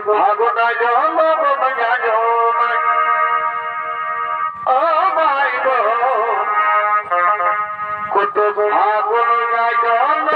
ভাগনা জল ও ভাই গো কত ভাগনা জল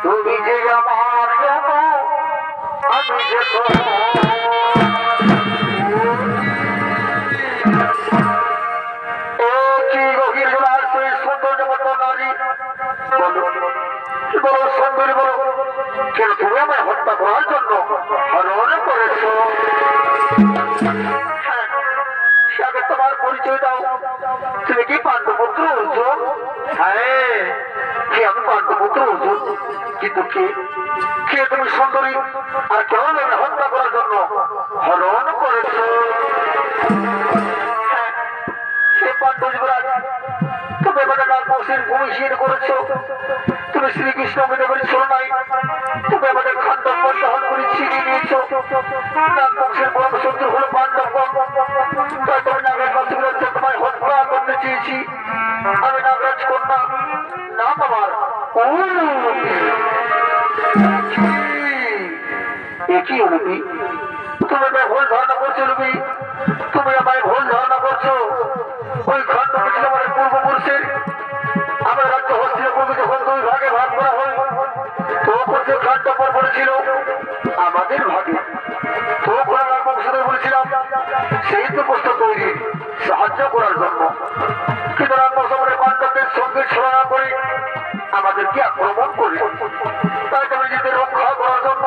তুমি যে আমার আমি যে কি গভীর সেই সৌন্দর্য মতো নারী বলো সুন্দরী বলো কেন তুমি আমায় হত্যা করার জন্য হরণ করেছ? আগে তোমার পরিচয় দাও। তুমি কি পাণ্ডবপুত্র অর্জুন? হ্যাঁ আমি পাণ্ডবপুত্র অর্জুন। কিন্তু কে তুমি সুন্দরী আর কেন আমি হত্যা করার জন্য হরণ করেছ? সে পাণ্ডব যুবরাজ তুমি এবারে নাগবংশের ভূমিহীন করেছো। তুমি শ্রীকৃষ্ণ দেবের শরণাই তুমি আমাদের খান্ডব পরিদহন করে ছিনিয়ে নিয়েছো। নাগবংশের বড় শত্রু হলো পাণ্ডবগণ। তাই তুমি নাগরাজ বাসীগুলোকে তোমায় হত্যা করতে চেয়েছি। আমি নাগরাজ কন্যা নাম আমার একই অনুপি। তুমি আমায় ভুল ধারণা করছো রুবি, তুমি আমায় ভুল ধারণা করছো। ওই খান্ডব ছিল আমাদের পূর্বপুরুষের। আমার রাজ্য হস্তিনাপুরকে যখন দুই ভাগে ভাগ করা হয় তখন যে খান্ডব পড়েছিল আমাদের ভাগে। তখন আমরা বংশধর বলেছিলাম সেই তো প্রস্তুত তৈরি সাহায্য করার জন্য। কিন্তু রামবংশের পাণ্ডবদের সঙ্গে ছড়া করে আমাদেরকে আক্রমণ করে। তাই আমি নিজেদের রক্ষা করার জন্য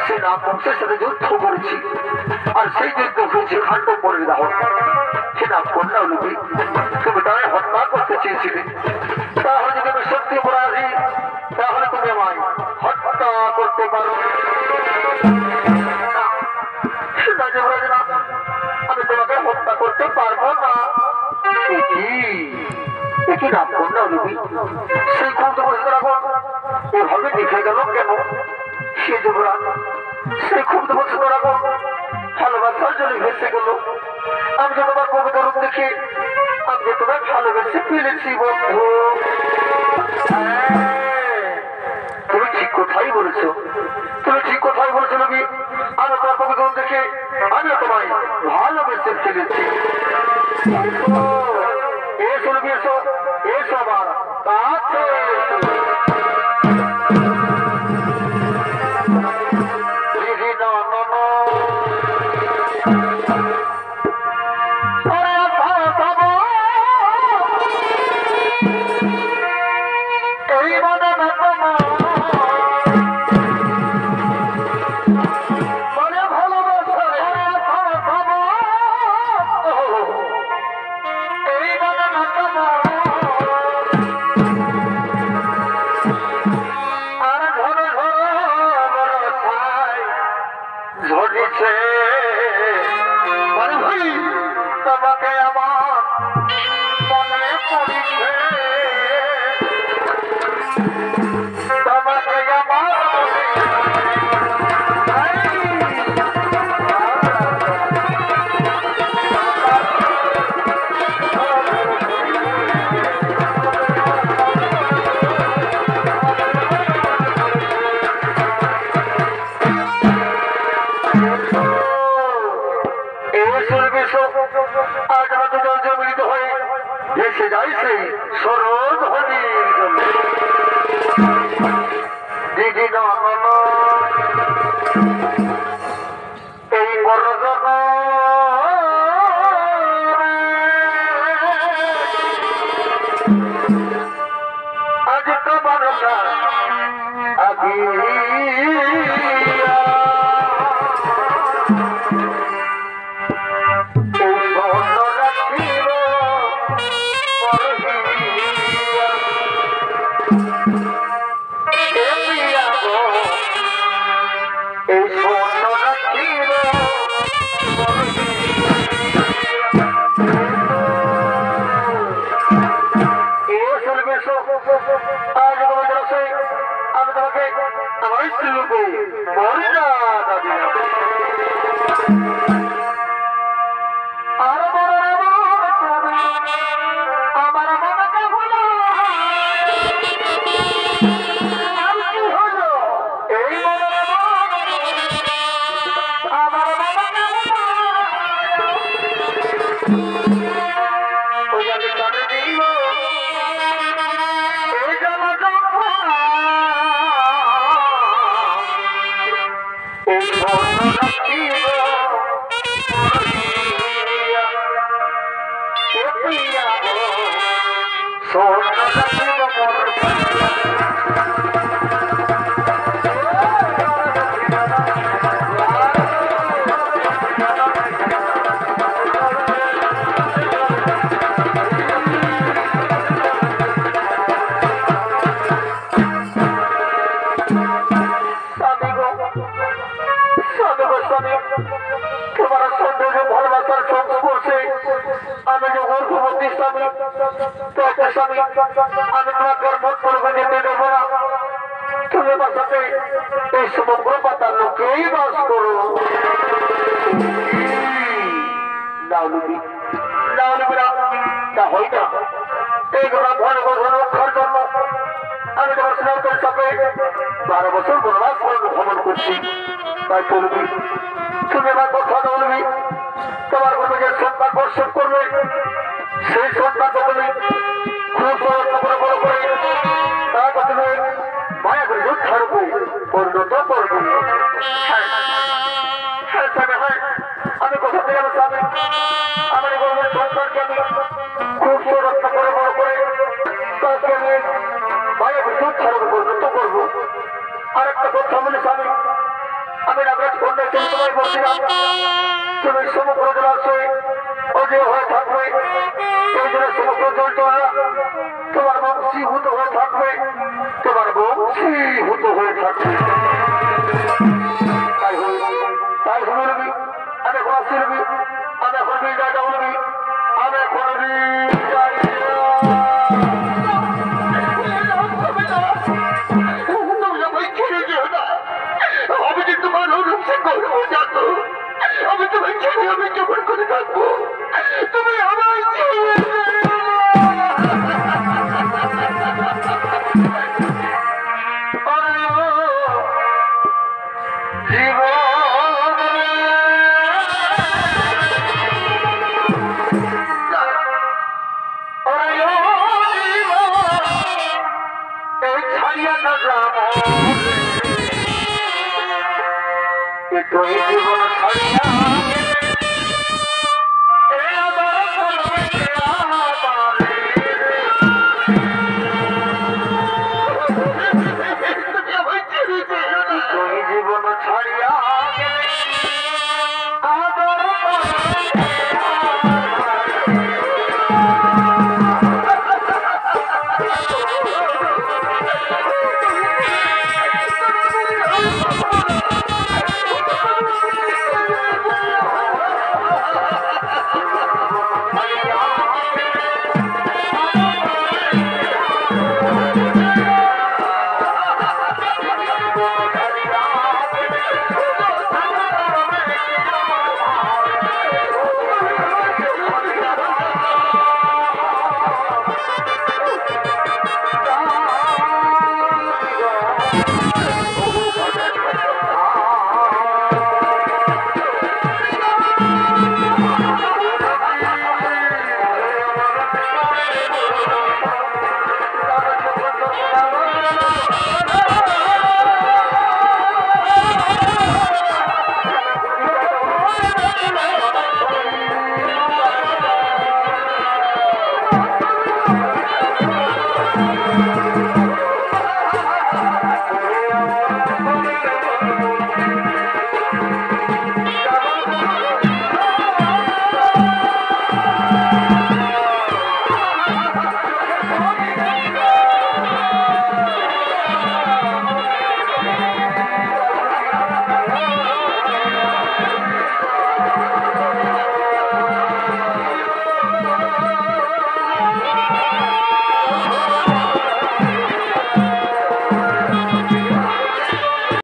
সে নাগবংশের সাথে যুদ্ধ করেছি। আর সেই যুদ্ধ হয়েছে খান্ডব পরিদহন। সে নাগকন্যা লুবি তুমি তাই হত্যা করতে চেয়েছিলে। তাহলে যদি আমি সত্যি অপরাধী তাহলে তুমি আমায় হত্যা করতে পারো। আমি তোমাকে হত্যা করতে পারবো না। একই নাগকন্যা লুবি সেই ক্ষুদ্র বছর এভাবে দেখে গেল কেন? সে যুবরাজ সেই ক্ষুদ্র বছর ভালোবাসার জন্য ভেসে গেল। আমি যে তোমার পবিত্র রূপ দেখে আমি যে তোমায় ভালোবেসে ফেলেছি বন্ধু। তুমি ঠিক কথাই বলেছো, তুমি ঠিক কথাই বলেছো নবী। আমি তোমার পবিত্র রূপ দেখে আমিও তোমায় ভালোবেসে ফেলেছি। এসো নবী এসো, এসো আমার কাছে এসো। তোমাকে আমার মনে পড়িছে, তোমাকে আমার ভেসে যাইছে সরোজ হরির দিদি এই বড়জন আজ তোমার আগে আমি তোমাকে আমার স্ত্রীরূপে মর্যাদা দিলাম। আর पिया सोना रखियो मोर तुम्हारा सौंदर्य ভালোবাসার সংস্পর্শে আমি যে গর্ভবতী স্বামী তো একটা স্বামী আমি তোমাকে মত করবে যেতে দেবো না তুমি আমার সাথে এই সমগ্র পাতার লোকেই বাস করো নাউলুবি না তা হয় না এই ঘটনা ভয় রক্ষার জন্য আমি তোমার স্নাতকের সাথে 12 বছর বনবাস ভ্রমণ করছি তাই বলবি তুমি আমার কথা বলবি তোমার কোনো যে সন্তান বর্ষণ করবে সেই সন্তানকে তুমি খুব প্রযত্ন করে বড় করে তারপর তুমি মায়া করে যোদ্ধার উপর পরিণত করবে আমি কথা দিলাম স্বামী আমার গর্বের সন্তানকে আমি খুব প্রযত্ন করে বড় করে তাকে আমি মায়া করে যোদ্ধার উপর পরিণত করবো আর একটা কথা বলি স্বামী আমি নাগরাজ কন্যা তুমি তোমায় বলছিলাম তুমি সমগ্র জলাশয়ে অজয় হয়ে থাকবে এই জন্য সমগ্র জলটা তোমার বংশীভূত হয়ে থাকবে তোমার বংশীভূত হয়ে থাকবে তাই বলবি আমি এখন আসছি বলবি আমি এখন জায়গা বলবি আমি এখন আমি যে তোমার অনুসে করবো জানো আমি তোমার ছেলে আমি কেমন করে থাকবো তুমি আমায় জীবন